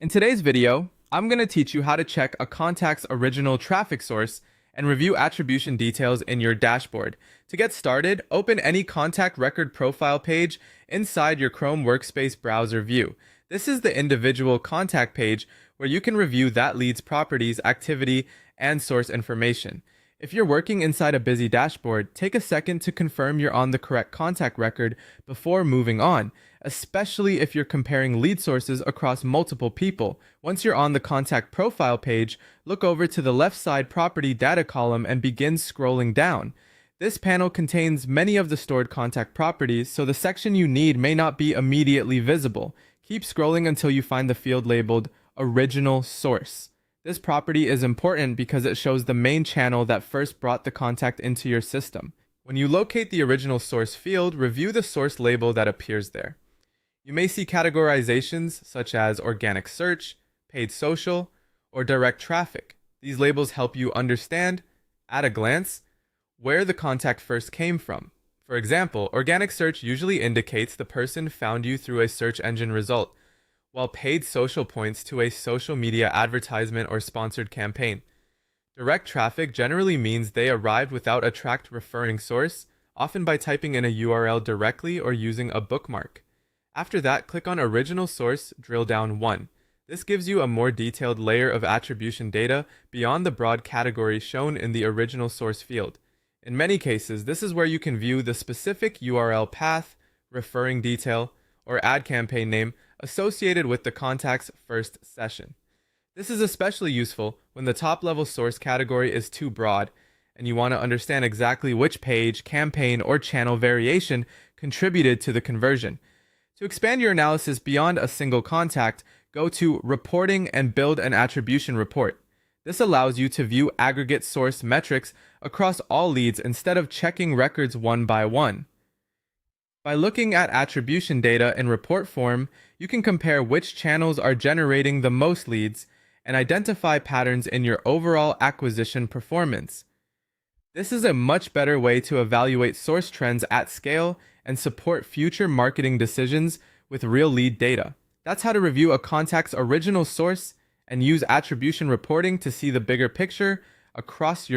In today's video, I'm going to teach you how to check a contact's original traffic source and review attribution details in your dashboard. To get started, open any contact record profile page inside your Chrome Workspace browser view. This is the individual contact page where you can review that lead's properties, activity, and source information. If you're working inside a busy dashboard, take a second to confirm you're on the correct contact record before moving on, especially if you're comparing lead sources across multiple people. Once you're on the contact profile page, look over to the left side property data column and begin scrolling down. This panel contains many of the stored contact properties, so the section you need may not be immediately visible. Keep scrolling until you find the field labeled Original Source. This property is important because it shows the main channel that first brought the contact into your system. When you locate the original source field, review the source label that appears there. You may see categorizations such as organic search, paid social, or direct traffic. These labels help you understand, at a glance, where the contact first came from. For example, organic search usually indicates the person found you through a search engine result, while paid social points to a social media advertisement or sponsored campaign. Direct traffic generally means they arrived without a tracked referring source, often by typing in a URL directly or using a bookmark. After that, click on Original Source, drill down 1. This gives you a more detailed layer of attribution data beyond the broad category shown in the original source field. In many cases, this is where you can view the specific URL path, referring detail, or ad campaign name associated with the contact's first session. This is especially useful when the top-level source category is too broad, and you want to understand exactly which page, campaign, or channel variation contributed to the conversion. To expand your analysis beyond a single contact, go to Reporting and build an attribution report. This allows you to view aggregate source metrics across all leads instead of checking records one by one. By looking at attribution data in report form, you can compare which channels are generating the most leads and identify patterns in your overall acquisition performance. This is a much better way to evaluate source trends at scale and support future marketing decisions with real lead data. That's how to review a contact's original source and use attribution reporting to see the bigger picture across your